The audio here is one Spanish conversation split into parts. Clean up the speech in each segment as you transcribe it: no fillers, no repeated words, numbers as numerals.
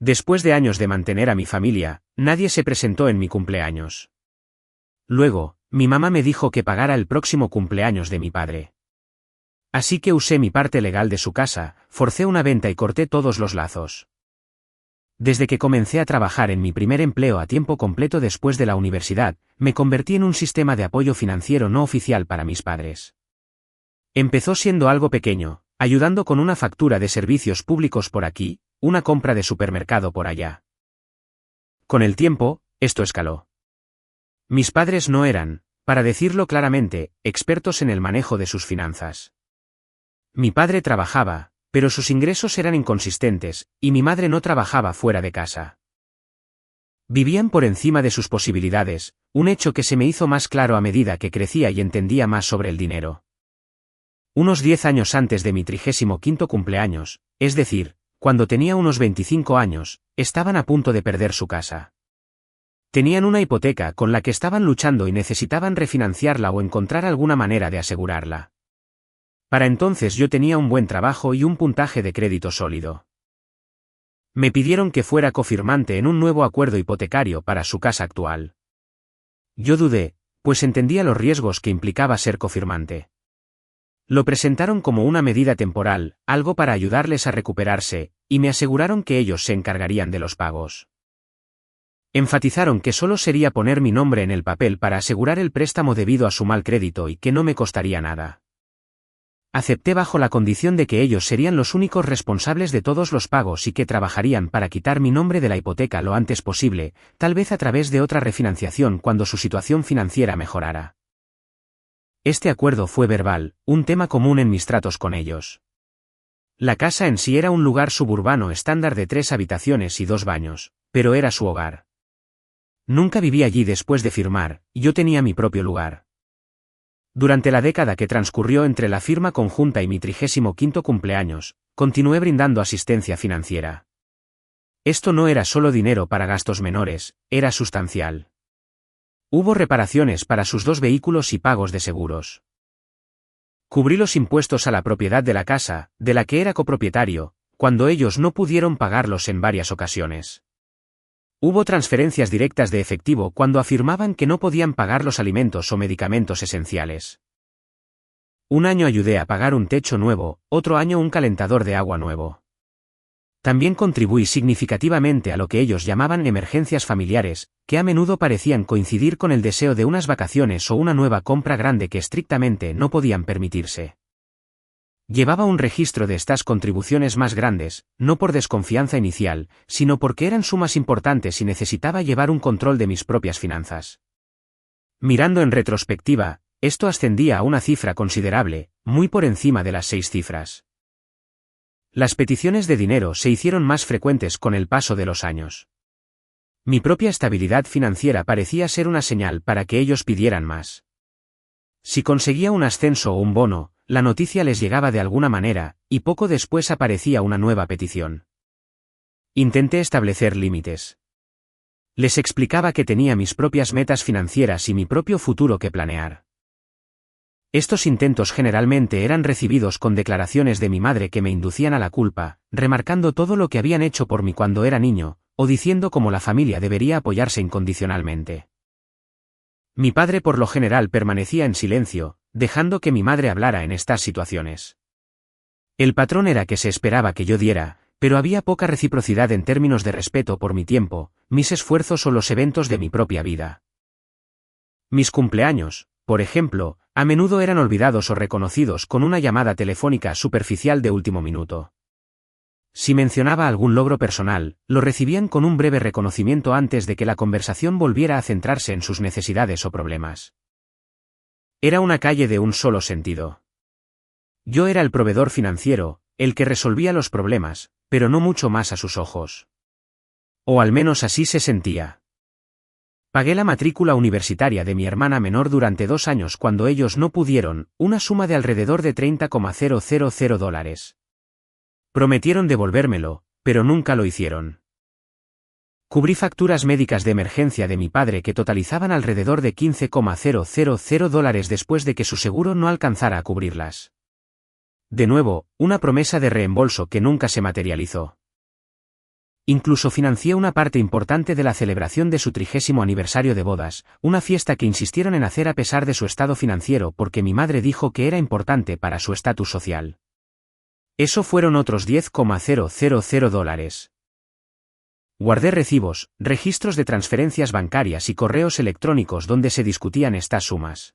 Después de años de mantener a mi familia, nadie se presentó en mi cumpleaños. Luego, mi mamá me dijo que pagara el próximo cumpleaños de mi padre. Así que usé mi parte legal de su casa, forcé una venta y corté todos los lazos. Desde que comencé a trabajar en mi primer empleo a tiempo completo después de la universidad, me convertí en un sistema de apoyo financiero no oficial para mis padres. Empezó siendo algo pequeño, ayudando con una factura de servicios públicos por aquí, una compra de supermercado por allá. Con el tiempo, esto escaló. Mis padres no eran, para decirlo claramente, expertos en el manejo de sus finanzas. Mi padre trabajaba, pero sus ingresos eran inconsistentes, y mi madre no trabajaba fuera de casa. Vivían por encima de sus posibilidades, un hecho que se me hizo más claro a medida que crecía y entendía más sobre el dinero. Unos 10 años antes de mi 35º cumpleaños, es decir, cuando tenía unos 25 años, estaban a punto de perder su casa. Tenían una hipoteca con la que estaban luchando y necesitaban refinanciarla o encontrar alguna manera de asegurarla. Para entonces yo tenía un buen trabajo y un puntaje de crédito sólido. Me pidieron que fuera cofirmante en un nuevo acuerdo hipotecario para su casa actual. Yo dudé, pues entendía los riesgos que implicaba ser cofirmante. Lo presentaron como una medida temporal, algo para ayudarles a recuperarse, y me aseguraron que ellos se encargarían de los pagos. Enfatizaron que solo sería poner mi nombre en el papel para asegurar el préstamo debido a su mal crédito y que no me costaría nada. Acepté bajo la condición de que ellos serían los únicos responsables de todos los pagos y que trabajarían para quitar mi nombre de la hipoteca lo antes posible, tal vez a través de otra refinanciación cuando su situación financiera mejorara. Este acuerdo fue verbal, un tema común en mis tratos con ellos. La casa en sí era un lugar suburbano estándar de 3 habitaciones y 2 baños, pero era su hogar. Nunca viví allí después de firmar, y yo tenía mi propio lugar. Durante la década que transcurrió entre la firma conjunta y mi 35º cumpleaños, continué brindando asistencia financiera. Esto no era solo dinero para gastos menores, era sustancial. Hubo reparaciones para sus 2 vehículos y pagos de seguros. Cubrí los impuestos a la propiedad de la casa, de la que era copropietario, cuando ellos no pudieron pagarlos en varias ocasiones. Hubo transferencias directas de efectivo cuando afirmaban que no podían pagar los alimentos o medicamentos esenciales. Un año ayudé a pagar un techo nuevo, otro año un calentador de agua nuevo. También contribuí significativamente a lo que ellos llamaban emergencias familiares, que a menudo parecían coincidir con el deseo de unas vacaciones o una nueva compra grande que estrictamente no podían permitirse. Llevaba un registro de estas contribuciones más grandes, no por desconfianza inicial, sino porque eran sumas importantes y necesitaba llevar un control de mis propias finanzas. Mirando en retrospectiva, esto ascendía a una cifra considerable, muy por encima de las 6 cifras. Las peticiones de dinero se hicieron más frecuentes con el paso de los años. Mi propia estabilidad financiera parecía ser una señal para que ellos pidieran más. Si conseguía un ascenso o un bono, la noticia les llegaba de alguna manera, y poco después aparecía una nueva petición. Intenté establecer límites. Les explicaba que tenía mis propias metas financieras y mi propio futuro que planear. Estos intentos generalmente eran recibidos con declaraciones de mi madre que me inducían a la culpa, remarcando todo lo que habían hecho por mí cuando era niño, o diciendo cómo la familia debería apoyarse incondicionalmente. Mi padre por lo general permanecía en silencio, dejando que mi madre hablara en estas situaciones. El patrón era que se esperaba que yo diera, pero había poca reciprocidad en términos de respeto por mi tiempo, mis esfuerzos o los eventos de mi propia vida. Mis cumpleaños, por ejemplo, a menudo eran olvidados o reconocidos con una llamada telefónica superficial de último minuto. Si mencionaba algún logro personal, lo recibían con un breve reconocimiento antes de que la conversación volviera a centrarse en sus necesidades o problemas. Era una calle de un solo sentido. Yo era el proveedor financiero, el que resolvía los problemas, pero no mucho más a sus ojos. O al menos así se sentía. Pagué la matrícula universitaria de mi hermana menor durante 2 años cuando ellos no pudieron, una suma de alrededor de $30,000. Prometieron devolvérmelo, pero nunca lo hicieron. Cubrí facturas médicas de emergencia de mi padre que totalizaban alrededor de $15,000 después de que su seguro no alcanzara a cubrirlas. De nuevo, una promesa de reembolso que nunca se materializó. Incluso financié una parte importante de la celebración de su 30º aniversario de bodas, una fiesta que insistieron en hacer a pesar de su estado financiero porque mi madre dijo que era importante para su estatus social. Eso fueron otros $10,000. Guardé recibos, registros de transferencias bancarias y correos electrónicos donde se discutían estas sumas.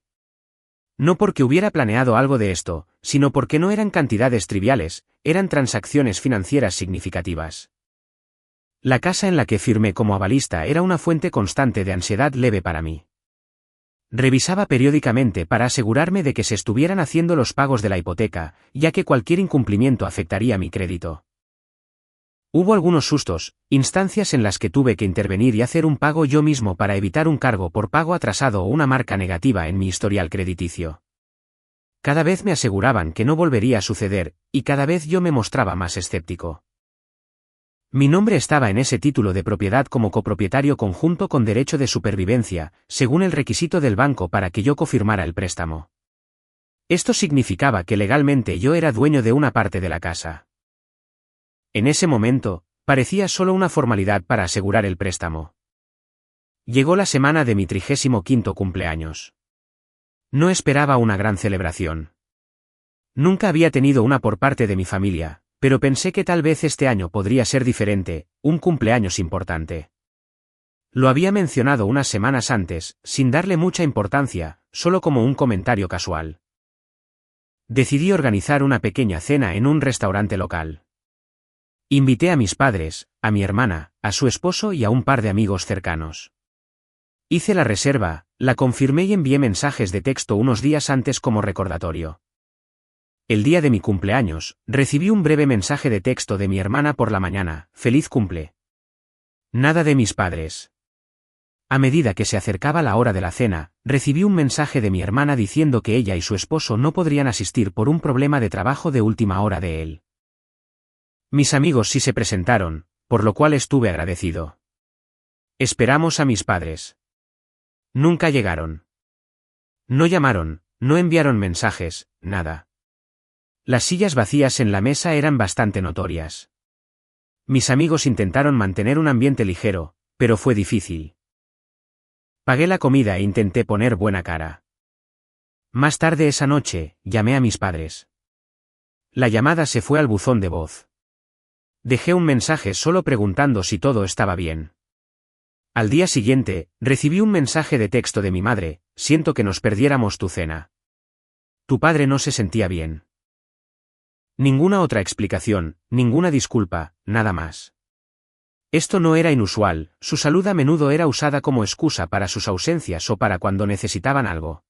No porque hubiera planeado algo de esto, sino porque no eran cantidades triviales, eran transacciones financieras significativas. La casa en la que firmé como avalista era una fuente constante de ansiedad leve para mí. Revisaba periódicamente para asegurarme de que se estuvieran haciendo los pagos de la hipoteca, ya que cualquier incumplimiento afectaría mi crédito. Hubo algunos sustos, instancias en las que tuve que intervenir y hacer un pago yo mismo para evitar un cargo por pago atrasado o una marca negativa en mi historial crediticio. Cada vez me aseguraban que no volvería a suceder, y cada vez yo me mostraba más escéptico. Mi nombre estaba en ese título de propiedad como copropietario conjunto con derecho de supervivencia, según el requisito del banco para que yo cofirmara el préstamo. Esto significaba que legalmente yo era dueño de una parte de la casa. En ese momento, parecía solo una formalidad para asegurar el préstamo. Llegó la semana de mi 35º cumpleaños. No esperaba una gran celebración. Nunca había tenido una por parte de mi familia, pero pensé que tal vez este año podría ser diferente, un cumpleaños importante. Lo había mencionado unas semanas antes, sin darle mucha importancia, solo como un comentario casual. Decidí organizar una pequeña cena en un restaurante local. Invité a mis padres, a mi hermana, a su esposo y a un par de amigos cercanos. Hice la reserva, la confirmé y envié mensajes de texto unos días antes como recordatorio. El día de mi cumpleaños, recibí un breve mensaje de texto de mi hermana por la mañana: «Feliz cumple». Nada de mis padres. A medida que se acercaba la hora de la cena, recibí un mensaje de mi hermana diciendo que ella y su esposo no podrían asistir por un problema de trabajo de última hora de él. Mis amigos sí se presentaron, por lo cual estuve agradecido. Esperamos a mis padres. Nunca llegaron. No llamaron, no enviaron mensajes, nada. Las sillas vacías en la mesa eran bastante notorias. Mis amigos intentaron mantener un ambiente ligero, pero fue difícil. Pagué la comida e intenté poner buena cara. Más tarde esa noche, llamé a mis padres. La llamada se fue al buzón de voz. Dejé un mensaje solo preguntando si todo estaba bien. Al día siguiente, recibí un mensaje de texto de mi madre: «Siento que nos perdiéramos tu cena. Tu padre no se sentía bien». Ninguna otra explicación, ninguna disculpa, nada más. Esto no era inusual, su salud a menudo era usada como excusa para sus ausencias o para cuando necesitaban algo.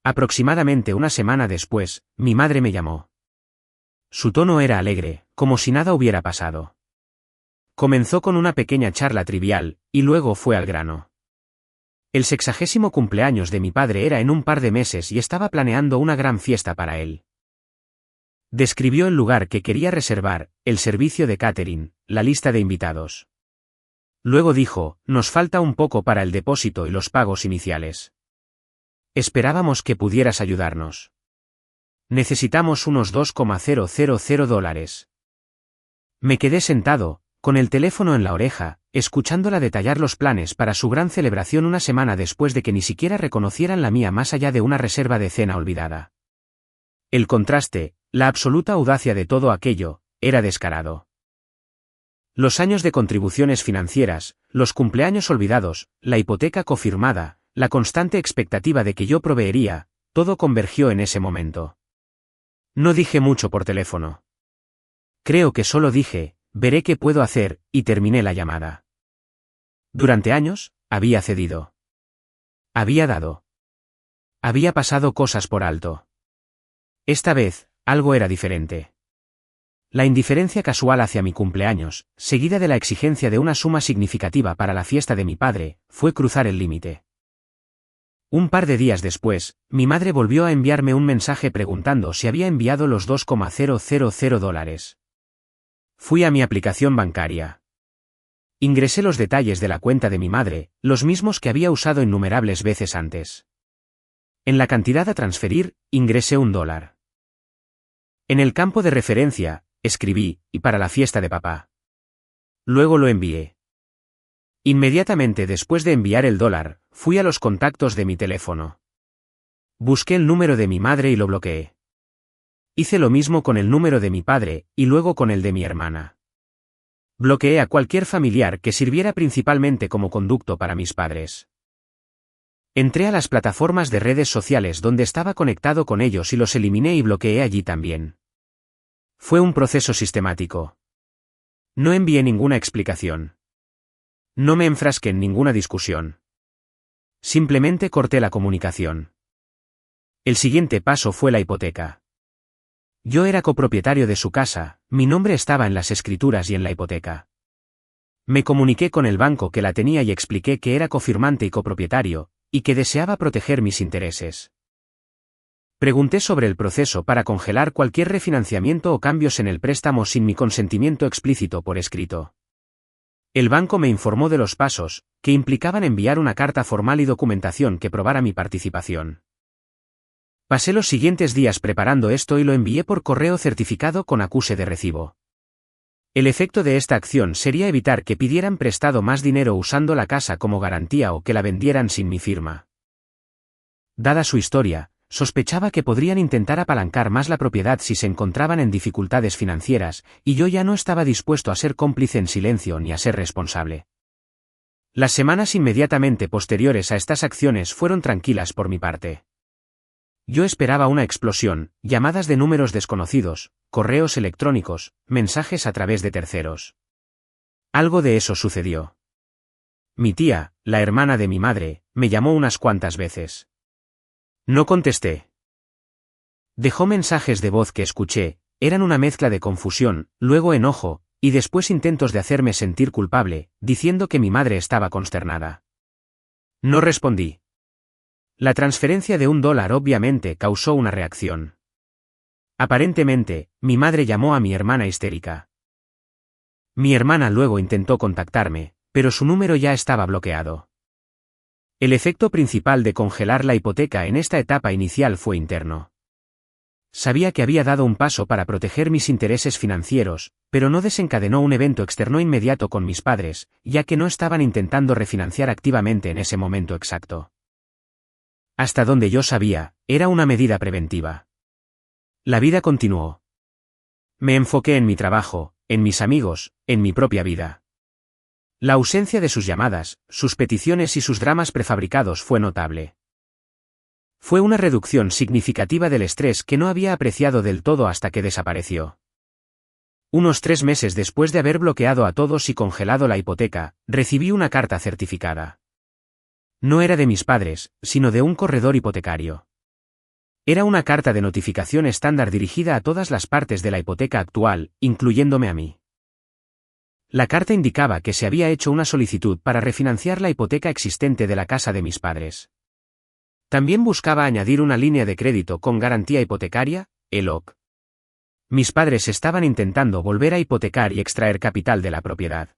Aproximadamente una semana después, mi madre me llamó. Su tono era alegre, como si nada hubiera pasado. Comenzó con una pequeña charla trivial, y luego fue al grano. El 60º cumpleaños de mi padre era en un par de meses y estaba planeando una gran fiesta para él. Describió el lugar que quería reservar, el servicio de catering, la lista de invitados. Luego dijo: «Nos falta un poco para el depósito y los pagos iniciales. Esperábamos que pudieras ayudarnos. Necesitamos unos $2,000. Me quedé sentado, con el teléfono en la oreja, escuchándola detallar los planes para su gran celebración una semana después de que ni siquiera reconocieran la mía más allá de una reserva de cena olvidada. El contraste, la absoluta audacia de todo aquello, era descarado. Los años de contribuciones financieras, los cumpleaños olvidados, la hipoteca cofirmada, la constante expectativa de que yo proveería, todo convergió en ese momento. No dije mucho por teléfono. Creo que solo dije: «Veré qué puedo hacer», y terminé la llamada. Durante años, había cedido. Había dado. Había pasado cosas por alto. Esta vez, algo era diferente. La indiferencia casual hacia mi cumpleaños, seguida de la exigencia de una suma significativa para la fiesta de mi padre, fue cruzar el límite. Un par de días después, mi madre volvió a enviarme un mensaje preguntando si había enviado los $2,000. Fui a mi aplicación bancaria. Ingresé los detalles de la cuenta de mi madre, los mismos que había usado innumerables veces antes. En la cantidad a transferir, ingresé $1. En el campo de referencia, escribí: «y para la fiesta de papá». luego lo envié. Inmediatamente después de enviar el dólar, fui a los contactos de mi teléfono. Busqué el número de mi madre y lo bloqueé. Hice lo mismo con el número de mi padre, y luego con el de mi hermana. Bloqueé a cualquier familiar que sirviera principalmente como conducto para mis padres. Entré a las plataformas de redes sociales donde estaba conectado con ellos y los eliminé y bloqueé allí también. Fue un proceso sistemático. No envié ninguna explicación. No me enfrasqué en ninguna discusión. Simplemente corté la comunicación. El siguiente paso fue la hipoteca. Yo era copropietario de su casa, mi nombre estaba en las escrituras y en la hipoteca. Me comuniqué con el banco que la tenía y expliqué que era cofirmante y copropietario, y que deseaba proteger mis intereses. Pregunté sobre el proceso para congelar cualquier refinanciamiento o cambios en el préstamo sin mi consentimiento explícito por escrito. El banco me informó de los pasos, que implicaban enviar una carta formal y documentación que probara mi participación. Pasé los siguientes días preparando esto y lo envié por correo certificado con acuse de recibo. El efecto de esta acción sería evitar que pidieran prestado más dinero usando la casa como garantía o que la vendieran sin mi firma. Dada su historia, sospechaba que podrían intentar apalancar más la propiedad si se encontraban en dificultades financieras, y yo ya no estaba dispuesto a ser cómplice en silencio ni a ser responsable. Las semanas inmediatamente posteriores a estas acciones fueron tranquilas por mi parte. Yo esperaba una explosión, llamadas de números desconocidos, correos electrónicos, mensajes a través de terceros. Algo de eso sucedió. Mi tía, la hermana de mi madre, me llamó unas cuantas veces. No contesté. Dejó mensajes de voz que escuché, eran una mezcla de confusión, luego enojo, y después intentos de hacerme sentir culpable, diciendo que mi madre estaba consternada. No respondí. La transferencia de $1 obviamente causó una reacción. Aparentemente, mi madre llamó a mi hermana histérica. Mi hermana luego intentó contactarme, pero su número ya estaba bloqueado. El efecto principal de congelar la hipoteca en esta etapa inicial fue interno. Sabía que había dado un paso para proteger mis intereses financieros, pero no desencadenó un evento externo inmediato con mis padres, ya que no estaban intentando refinanciar activamente en ese momento exacto. Hasta donde yo sabía, era una medida preventiva. La vida continuó. Me enfoqué en mi trabajo, en mis amigos, en mi propia vida. La ausencia de sus llamadas, sus peticiones y sus dramas prefabricados fue notable. Fue una reducción significativa del estrés que no había apreciado del todo hasta que desapareció. Unos 3 meses después de haber bloqueado a todos y congelado la hipoteca, recibí una carta certificada. No era de mis padres, sino de un corredor hipotecario. Era una carta de notificación estándar dirigida a todas las partes de la hipoteca actual, incluyéndome a mí. La carta indicaba que se había hecho una solicitud para refinanciar la hipoteca existente de la casa de mis padres. También buscaba añadir una línea de crédito con garantía hipotecaria, ELOC. Mis padres estaban intentando volver a hipotecar y extraer capital de la propiedad.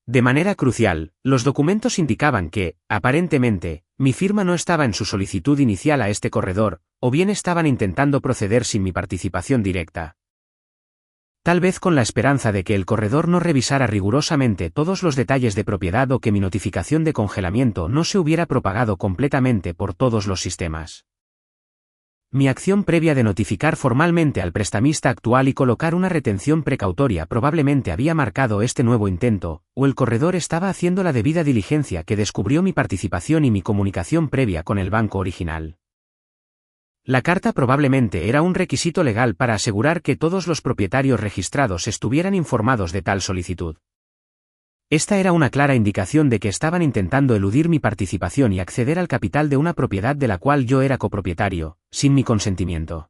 De manera crucial, los documentos indicaban que, aparentemente, mi firma no estaba en su solicitud inicial a este corredor, o bien estaban intentando proceder sin mi participación directa. Tal vez con la esperanza de que el corredor no revisara rigurosamente todos los detalles de propiedad o que mi notificación de congelamiento no se hubiera propagado completamente por todos los sistemas. Mi acción previa de notificar formalmente al prestamista actual y colocar una retención precautoria probablemente había marcado este nuevo intento, o el corredor estaba haciendo la debida diligencia que descubrió mi participación y mi comunicación previa con el banco original. La carta probablemente era un requisito legal para asegurar que todos los propietarios registrados estuvieran informados de tal solicitud. Esta era una clara indicación de que estaban intentando eludir mi participación y acceder al capital de una propiedad de la cual yo era copropietario, sin mi consentimiento.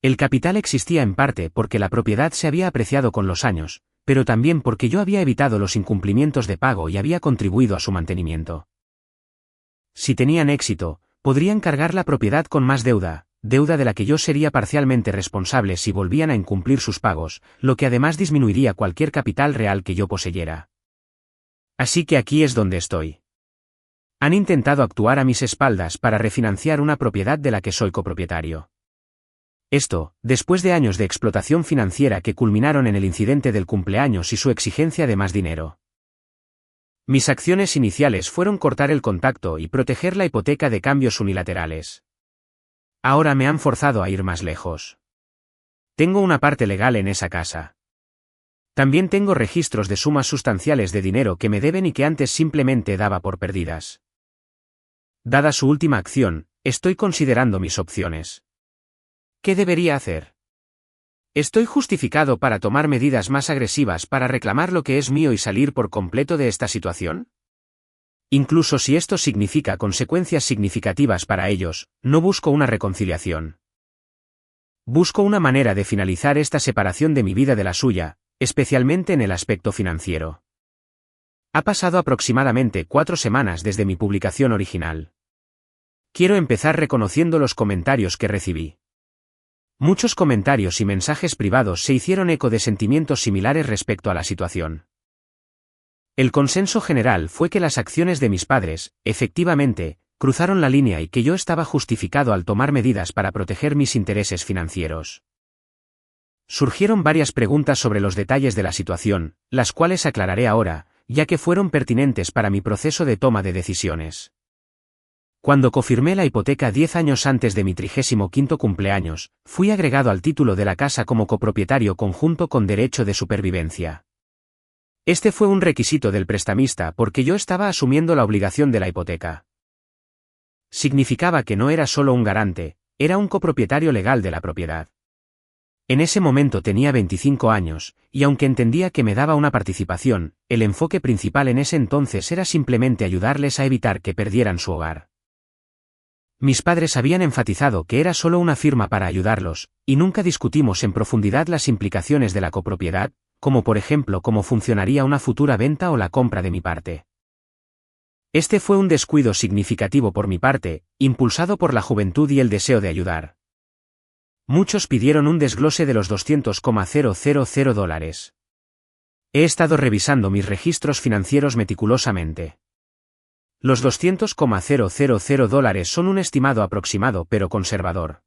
El capital existía en parte porque la propiedad se había apreciado con los años, pero también porque yo había evitado los incumplimientos de pago y había contribuido a su mantenimiento. Si tenían éxito, podrían cargar la propiedad con más deuda de la que yo sería parcialmente responsable si volvían a incumplir sus pagos, lo que además disminuiría cualquier capital real que yo poseyera. Así que aquí es donde estoy. Han intentado actuar a mis espaldas para refinanciar una propiedad de la que soy copropietario. Esto, después de años de explotación financiera que culminaron en el incidente del cumpleaños y su exigencia de más dinero. Mis acciones iniciales fueron cortar el contacto y proteger la hipoteca de cambios unilaterales. Ahora me han forzado a ir más lejos. Tengo una parte legal en esa casa. También tengo registros de sumas sustanciales de dinero que me deben y que antes simplemente daba por perdidas. Dada su última acción, estoy considerando mis opciones. ¿Qué debería hacer? ¿Estoy justificado para tomar medidas más agresivas para reclamar lo que es mío y salir por completo de esta situación? Incluso si esto significa consecuencias significativas para ellos, no busco una reconciliación. Busco una manera de finalizar esta separación de mi vida de la suya, especialmente en el aspecto financiero. Ha pasado aproximadamente 4 semanas desde mi publicación original. Quiero empezar reconociendo los comentarios que recibí. Muchos comentarios y mensajes privados se hicieron eco de sentimientos similares respecto a la situación. El consenso general fue que las acciones de mis padres, efectivamente, cruzaron la línea y que yo estaba justificado al tomar medidas para proteger mis intereses financieros. Surgieron varias preguntas sobre los detalles de la situación, las cuales aclararé ahora, ya que fueron pertinentes para mi proceso de toma de decisiones. Cuando confirmé la hipoteca 10 años antes de mi 35º cumpleaños, fui agregado al título de la casa como copropietario conjunto con derecho de supervivencia. Este fue un requisito del prestamista porque yo estaba asumiendo la obligación de la hipoteca. Significaba que no era solo un garante, era un copropietario legal de la propiedad. En ese momento tenía 25 años, y aunque entendía que me daba una participación, el enfoque principal en ese entonces era simplemente ayudarles a evitar que perdieran su hogar. Mis padres habían enfatizado que era solo una firma para ayudarlos, y nunca discutimos en profundidad las implicaciones de la copropiedad, como por ejemplo cómo funcionaría una futura venta o la compra de mi parte. Este fue un descuido significativo por mi parte, impulsado por la juventud y el deseo de ayudar. Muchos pidieron un desglose de los $200,000. He estado revisando mis registros financieros meticulosamente. Los $200,000 son un estimado aproximado pero conservador.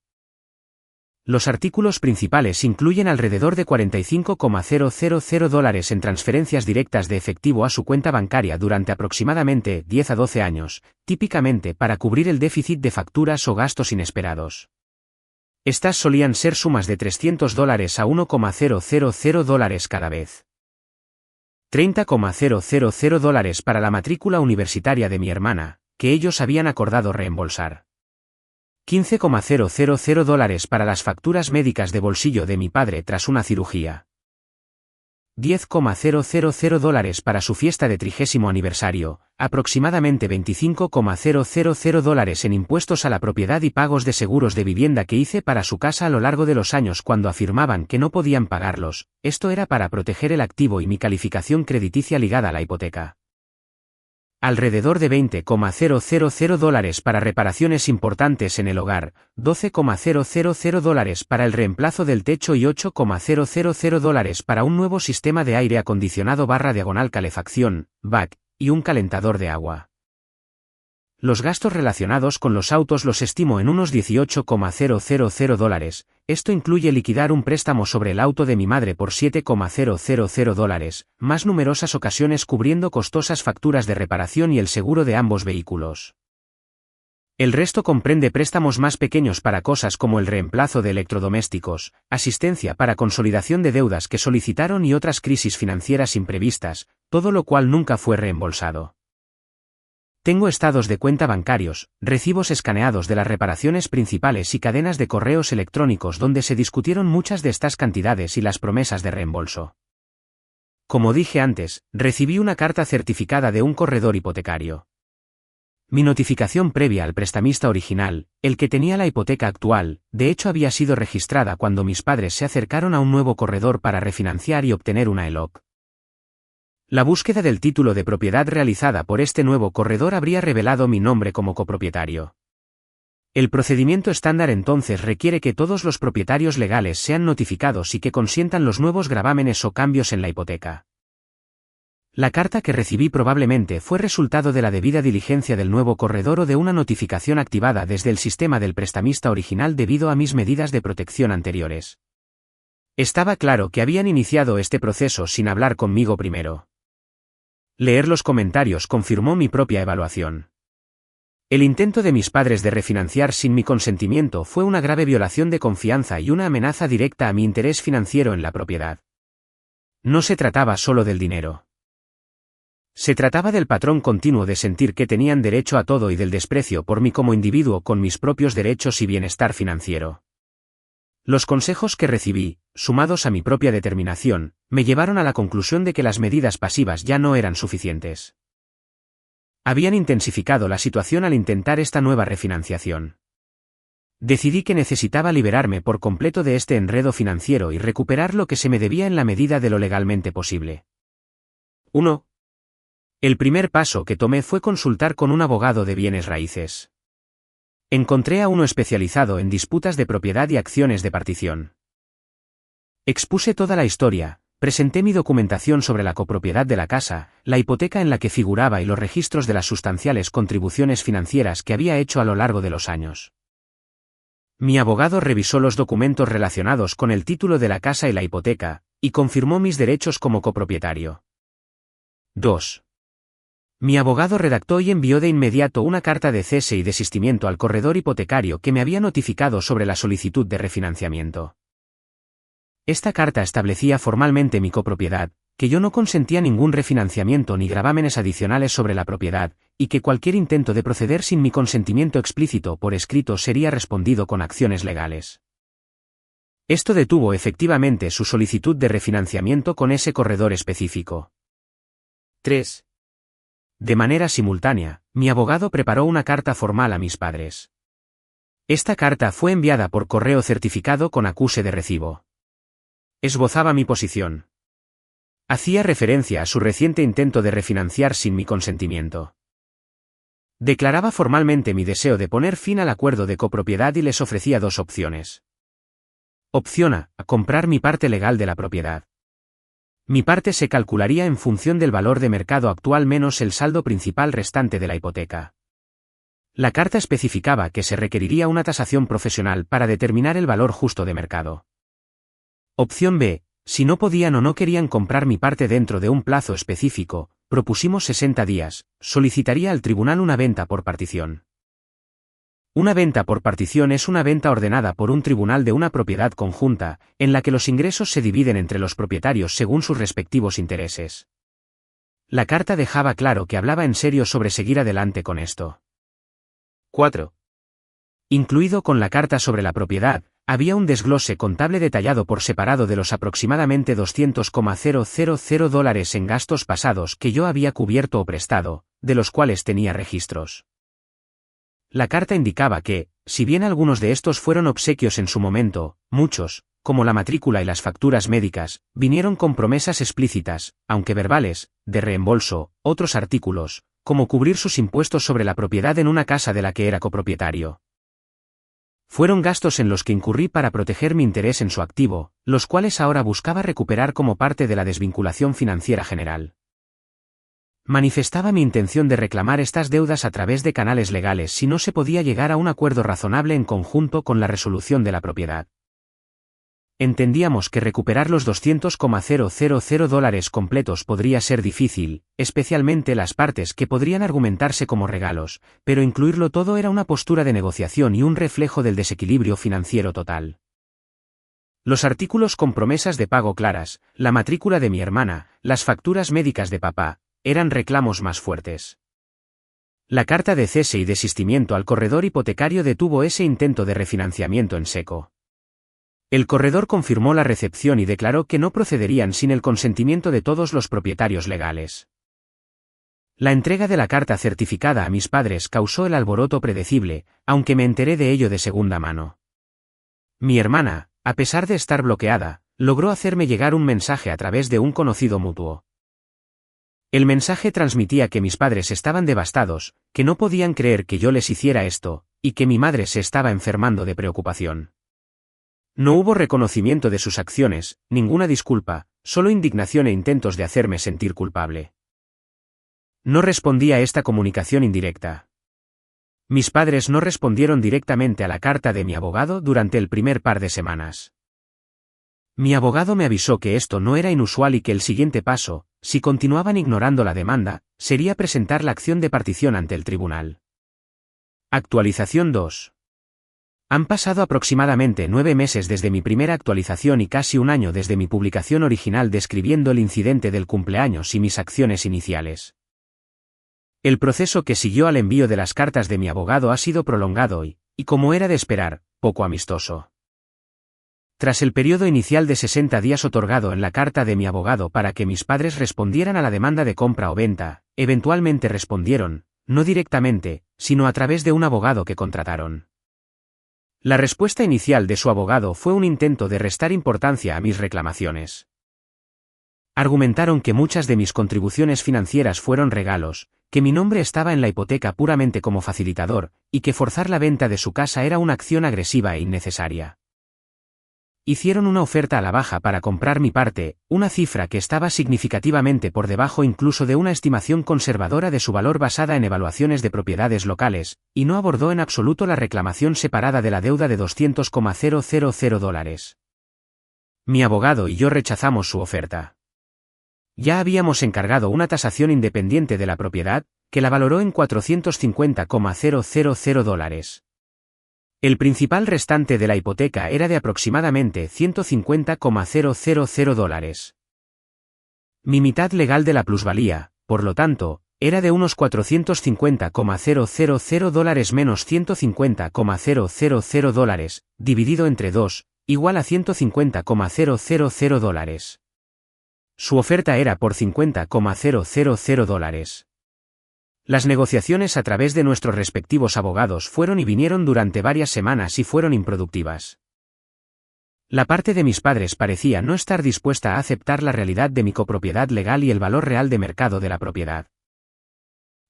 Los artículos principales incluyen alrededor de $45,000 en transferencias directas de efectivo a su cuenta bancaria durante aproximadamente 10 a 12 años, típicamente para cubrir el déficit de facturas o gastos inesperados. Estas solían ser sumas de $300 a $1,000 cada vez. $30,000 para la matrícula universitaria de mi hermana, que ellos habían acordado reembolsar. $15,000 para las facturas médicas de bolsillo de mi padre tras una cirugía. $10,000 para su fiesta de 30º aniversario, aproximadamente $25,000 en impuestos a la propiedad y pagos de seguros de vivienda que hice para su casa a lo largo de los años cuando afirmaban que no podían pagarlos. Esto era para proteger el activo y mi calificación crediticia ligada a la hipoteca. Alrededor de $20,000 para reparaciones importantes en el hogar, $12,000 para el reemplazo del techo y $8,000 para un nuevo sistema de aire acondicionado / calefacción, BAC, y un calentador de agua. Los gastos relacionados con los autos los estimo en unos $18,000. Esto incluye liquidar un préstamo sobre el auto de mi madre por $7,000, más numerosas ocasiones cubriendo costosas facturas de reparación y el seguro de ambos vehículos. El resto comprende préstamos más pequeños para cosas como el reemplazo de electrodomésticos, asistencia para consolidación de deudas que solicitaron y otras crisis financieras imprevistas, todo lo cual nunca fue reembolsado. Tengo estados de cuenta bancarios, recibos escaneados de las reparaciones principales y cadenas de correos electrónicos donde se discutieron muchas de estas cantidades y las promesas de reembolso. Como dije antes, recibí una carta certificada de un corredor hipotecario. Mi notificación previa al prestamista original, el que tenía la hipoteca actual, de hecho había sido registrada cuando mis padres se acercaron a un nuevo corredor para refinanciar y obtener una ELOC. La búsqueda del título de propiedad realizada por este nuevo corredor habría revelado mi nombre como copropietario. El procedimiento estándar entonces requiere que todos los propietarios legales sean notificados y que consientan los nuevos gravámenes o cambios en la hipoteca. La carta que recibí probablemente fue resultado de la debida diligencia del nuevo corredor o de una notificación activada desde el sistema del prestamista original debido a mis medidas de protección anteriores. Estaba claro que habían iniciado este proceso sin hablar conmigo primero. Leer los comentarios confirmó mi propia evaluación. El intento de mis padres de refinanciar sin mi consentimiento fue una grave violación de confianza y una amenaza directa a mi interés financiero en la propiedad. No se trataba solo del dinero. Se trataba del patrón continuo de sentir que tenían derecho a todo y del desprecio por mí como individuo con mis propios derechos y bienestar financiero. Los consejos que recibí, sumados a mi propia determinación, me llevaron a la conclusión de que las medidas pasivas ya no eran suficientes. Habían intensificado la situación al intentar esta nueva refinanciación. Decidí que necesitaba liberarme por completo de este enredo financiero y recuperar lo que se me debía en la medida de lo legalmente posible. 1. El primer paso que tomé fue consultar con un abogado de bienes raíces. Encontré a uno especializado en disputas de propiedad y acciones de partición. Expuse toda la historia, presenté mi documentación sobre la copropiedad de la casa, la hipoteca en la que figuraba y los registros de las sustanciales contribuciones financieras que había hecho a lo largo de los años. Mi abogado revisó los documentos relacionados con el título de la casa y la hipoteca, y confirmó mis derechos como copropietario. 2. Mi abogado redactó y envió de inmediato una carta de cese y desistimiento al corredor hipotecario que me había notificado sobre la solicitud de refinanciamiento. Esta carta establecía formalmente mi copropiedad, que yo no consentía ningún refinanciamiento ni gravámenes adicionales sobre la propiedad, y que cualquier intento de proceder sin mi consentimiento explícito por escrito sería respondido con acciones legales. Esto detuvo efectivamente su solicitud de refinanciamiento con ese corredor específico. 3. De manera simultánea, mi abogado preparó una carta formal a mis padres. Esta carta fue enviada por correo certificado con acuse de recibo. Esbozaba mi posición. Hacía referencia a su reciente intento de refinanciar sin mi consentimiento. Declaraba formalmente mi deseo de poner fin al acuerdo de copropiedad y les ofrecía dos opciones. Opción A, comprar mi parte legal de la propiedad. Mi parte se calcularía en función del valor de mercado actual menos el saldo principal restante de la hipoteca. La carta especificaba que se requeriría una tasación profesional para determinar el valor justo de mercado. Opción B, si no podían o no querían comprar mi parte dentro de un plazo específico, propusimos 60 días, solicitaría al tribunal una venta por partición. Una venta por partición es una venta ordenada por un tribunal de una propiedad conjunta, en la que los ingresos se dividen entre los propietarios según sus respectivos intereses. La carta dejaba claro que hablaba en serio sobre seguir adelante con esto. 4. Incluido con la carta sobre la propiedad, había un desglose contable detallado por separado de los aproximadamente $200,000 en gastos pasados que yo había cubierto o prestado, de los cuales tenía registros. La carta indicaba que, si bien algunos de estos fueron obsequios en su momento, muchos, como la matrícula y las facturas médicas, vinieron con promesas explícitas, aunque verbales, de reembolso, otros artículos, como cubrir sus impuestos sobre la propiedad en una casa de la que era copropietario. Fueron gastos en los que incurrí para proteger mi interés en su activo, los cuales ahora buscaba recuperar como parte de la desvinculación financiera general. Manifestaba mi intención de reclamar estas deudas a través de canales legales si no se podía llegar a un acuerdo razonable en conjunto con la resolución de la propiedad. Entendíamos que recuperar los $200,000 completos podría ser difícil, especialmente las partes que podrían argumentarse como regalos, pero incluirlo todo era una postura de negociación y un reflejo del desequilibrio financiero total. Los artículos con promesas de pago claras, la matrícula de mi hermana, las facturas médicas de papá, eran reclamos más fuertes. La carta de cese y desistimiento al corredor hipotecario detuvo ese intento de refinanciamiento en seco. El corredor confirmó la recepción y declaró que no procederían sin el consentimiento de todos los propietarios legales. La entrega de la carta certificada a mis padres causó el alboroto predecible, aunque me enteré de ello de segunda mano. Mi hermana, a pesar de estar bloqueada, logró hacerme llegar un mensaje a través de un conocido mutuo. El mensaje transmitía que mis padres estaban devastados, que no podían creer que yo les hiciera esto, y que mi madre se estaba enfermando de preocupación. No hubo reconocimiento de sus acciones, ninguna disculpa, solo indignación e intentos de hacerme sentir culpable. No respondí a esta comunicación indirecta. Mis padres no respondieron directamente a la carta de mi abogado durante el primer par de semanas. Mi abogado me avisó que esto no era inusual y que el siguiente paso, si continuaban ignorando la demanda, sería presentar la acción de partición ante el tribunal. Actualización 2. Han pasado aproximadamente 9 meses desde mi primera actualización y casi un año desde mi publicación original describiendo el incidente del cumpleaños y mis acciones iniciales. El proceso que siguió al envío de las cartas de mi abogado ha sido prolongado y, como era de esperar, poco amistoso. Tras el periodo inicial de 60 días otorgado en la carta de mi abogado para que mis padres respondieran a la demanda de compra o venta, eventualmente respondieron, no directamente, sino a través de un abogado que contrataron. La respuesta inicial de su abogado fue un intento de restar importancia a mis reclamaciones. Argumentaron que muchas de mis contribuciones financieras fueron regalos, que mi nombre estaba en la hipoteca puramente como facilitador, y que forzar la venta de su casa era una acción agresiva e innecesaria. Hicieron una oferta a la baja para comprar mi parte, una cifra que estaba significativamente por debajo incluso de una estimación conservadora de su valor basada en evaluaciones de propiedades locales, y no abordó en absoluto la reclamación separada de la deuda de $200,000. Mi abogado y yo rechazamos su oferta. Ya habíamos encargado una tasación independiente de la propiedad, que la valoró en $450,000. El principal restante de la hipoteca era de aproximadamente $150,000. Mi mitad legal de la plusvalía, por lo tanto, era de unos $450,000 menos $150,000, dividido entre 2, igual a $150,000. Su oferta era por $50,000. Las negociaciones a través de nuestros respectivos abogados fueron y vinieron durante varias semanas y fueron improductivas. La parte de mis padres parecía no estar dispuesta a aceptar la realidad de mi copropiedad legal y el valor real de mercado de la propiedad.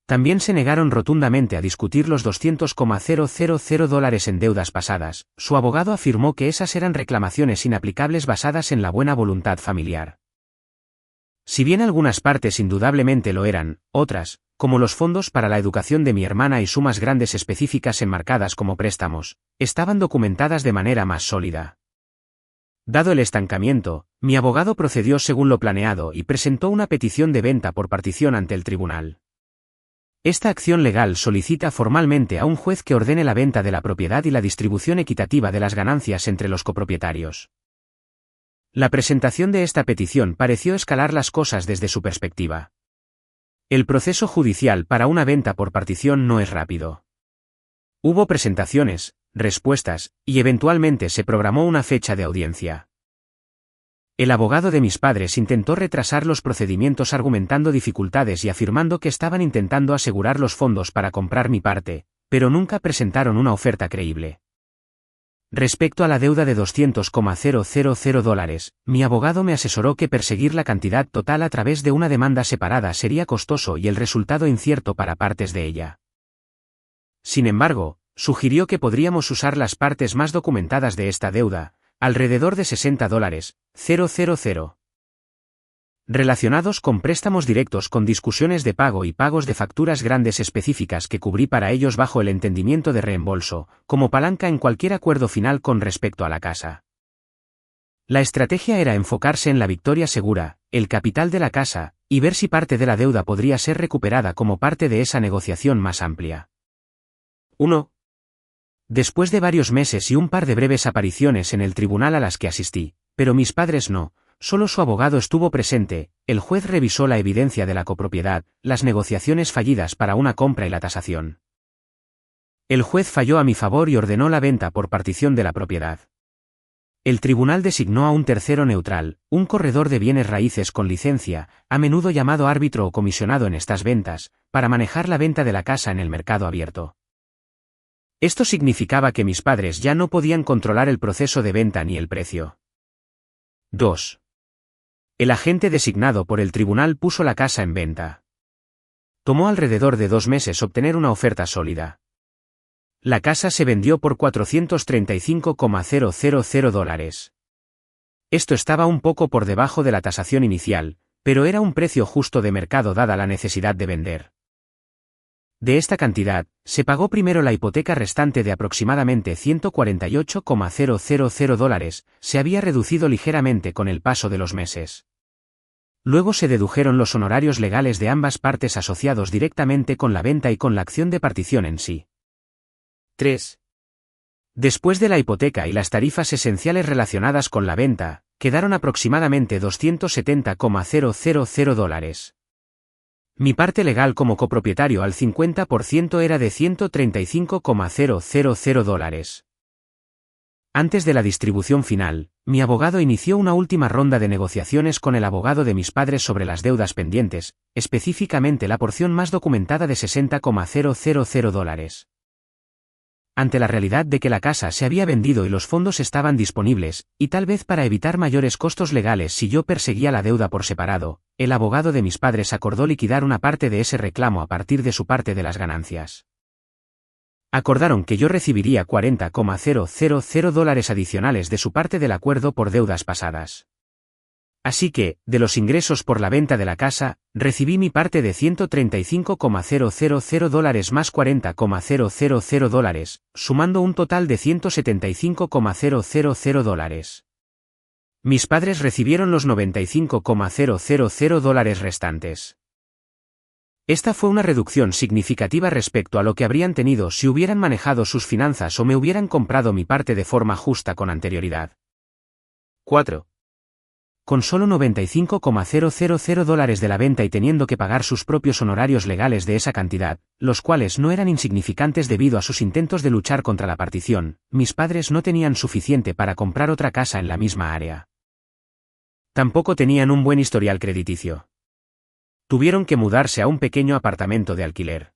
También se negaron rotundamente a discutir los $200,000 en deudas pasadas. Su abogado afirmó que esas eran reclamaciones inaplicables basadas en la buena voluntad familiar. Si bien algunas partes indudablemente lo eran, otras, como los fondos para la educación de mi hermana y sumas grandes específicas enmarcadas como préstamos, estaban documentadas de manera más sólida. Dado el estancamiento, mi abogado procedió según lo planeado y presentó una petición de venta por partición ante el tribunal. Esta acción legal solicita formalmente a un juez que ordene la venta de la propiedad y la distribución equitativa de las ganancias entre los copropietarios. La presentación de esta petición pareció escalar las cosas desde su perspectiva. El proceso judicial para una venta por partición no es rápido. Hubo presentaciones, respuestas, y eventualmente se programó una fecha de audiencia. El abogado de mis padres intentó retrasar los procedimientos argumentando dificultades y afirmando que estaban intentando asegurar los fondos para comprar mi parte, pero nunca presentaron una oferta creíble. Respecto a la deuda de $200,000, mi abogado me asesoró que perseguir la cantidad total a través de una demanda separada sería costoso y el resultado incierto para partes de ella. Sin embargo, sugirió que podríamos usar las partes más documentadas de esta deuda, alrededor de $60,000, relacionados con préstamos directos con discusiones de pago y pagos de facturas grandes específicas que cubrí para ellos bajo el entendimiento de reembolso, como palanca en cualquier acuerdo final con respecto a la casa. La estrategia era enfocarse en la victoria segura, el capital de la casa, y ver si parte de la deuda podría ser recuperada como parte de esa negociación más amplia. 1. Después de varios meses y un par de breves apariciones en el tribunal a las que asistí, pero mis padres no, solo su abogado estuvo presente, el juez revisó la evidencia de la copropiedad, las negociaciones fallidas para una compra y la tasación. El juez falló a mi favor y ordenó la venta por partición de la propiedad. El tribunal designó a un tercero neutral, un corredor de bienes raíces con licencia, a menudo llamado árbitro o comisionado en estas ventas, para manejar la venta de la casa en el mercado abierto. Esto significaba que mis padres ya no podían controlar el proceso de venta ni el precio. 2. El agente designado por el tribunal puso la casa en venta. Tomó alrededor de 2 meses obtener una oferta sólida. La casa se vendió por $435,000. Esto estaba un poco por debajo de la tasación inicial, pero era un precio justo de mercado dada la necesidad de vender. De esta cantidad, se pagó primero la hipoteca restante de aproximadamente $148,000, se había reducido ligeramente con el paso de los meses. Luego se dedujeron los honorarios legales de ambas partes asociados directamente con la venta y con la acción de partición en sí. 3. Después de la hipoteca y las tarifas esenciales relacionadas con la venta, quedaron aproximadamente $270,000. Mi parte legal como copropietario al 50% era de $135,000. Antes de la distribución final, mi abogado inició una última ronda de negociaciones con el abogado de mis padres sobre las deudas pendientes, específicamente la porción más documentada de $60,000. Ante la realidad de que la casa se había vendido y los fondos estaban disponibles, y tal vez para evitar mayores costos legales si yo perseguía la deuda por separado, el abogado de mis padres acordó liquidar una parte de ese reclamo a partir de su parte de las ganancias. Acordaron que yo recibiría $40,000 adicionales de su parte del acuerdo por deudas pasadas. Así que, de los ingresos por la venta de la casa, recibí mi parte de $135,000 más $40,000, sumando un total de $175,000. Mis padres recibieron los $95,000 restantes. Esta fue una reducción significativa respecto a lo que habrían tenido si hubieran manejado sus finanzas o me hubieran comprado mi parte de forma justa con anterioridad. 4. Con solo $95,000 de la venta y teniendo que pagar sus propios honorarios legales de esa cantidad, los cuales no eran insignificantes debido a sus intentos de luchar contra la partición, mis padres no tenían suficiente para comprar otra casa en la misma área. Tampoco tenían un buen historial crediticio. Tuvieron que mudarse a un pequeño apartamento de alquiler.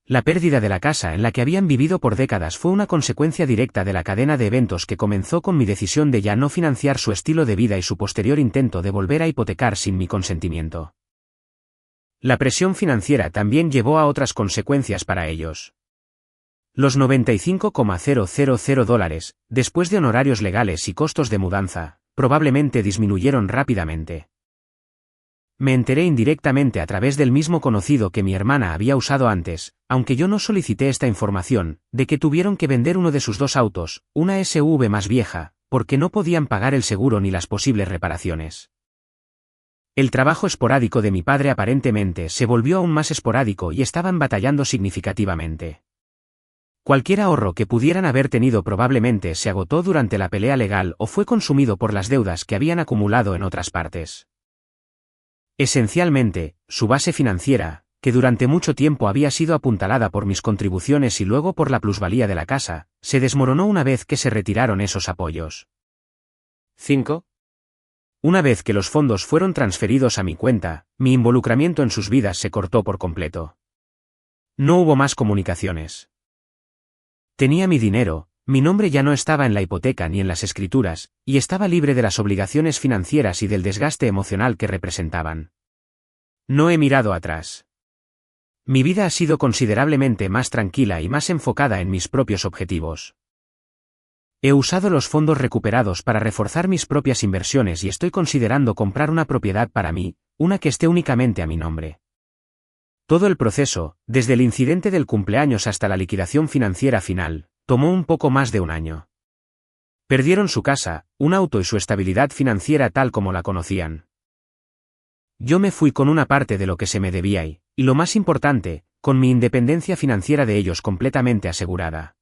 La pérdida de la casa en la que habían vivido por décadas fue una consecuencia directa de la cadena de eventos que comenzó con mi decisión de ya no financiar su estilo de vida y su posterior intento de volver a hipotecar sin mi consentimiento. La presión financiera también llevó a otras consecuencias para ellos. Los $95,000, después de honorarios legales y costos de mudanza, probablemente disminuyeron rápidamente. Me enteré indirectamente a través del mismo conocido que mi hermana había usado antes, aunque yo no solicité esta información, de que tuvieron que vender uno de sus dos autos, una SUV más vieja, porque no podían pagar el seguro ni las posibles reparaciones. El trabajo esporádico de mi padre aparentemente se volvió aún más esporádico y estaban batallando significativamente. Cualquier ahorro que pudieran haber tenido probablemente se agotó durante la pelea legal o fue consumido por las deudas que habían acumulado en otras partes. Esencialmente, su base financiera, que durante mucho tiempo había sido apuntalada por mis contribuciones y luego por la plusvalía de la casa, se desmoronó una vez que se retiraron esos apoyos. 5. Una vez que los fondos fueron transferidos a mi cuenta, mi involucramiento en sus vidas se cortó por completo. No hubo más comunicaciones. Tenía mi dinero, mi nombre ya no estaba en la hipoteca ni en las escrituras, y estaba libre de las obligaciones financieras y del desgaste emocional que representaban. No he mirado atrás. Mi vida ha sido considerablemente más tranquila y más enfocada en mis propios objetivos. He usado los fondos recuperados para reforzar mis propias inversiones y estoy considerando comprar una propiedad para mí, una que esté únicamente a mi nombre. Todo el proceso, desde el incidente del cumpleaños hasta la liquidación financiera final, tomó un poco más de un año. Perdieron su casa, un auto y su estabilidad financiera tal como la conocían. Yo me fui con una parte de lo que se me debía y lo más importante, con mi independencia financiera de ellos completamente asegurada.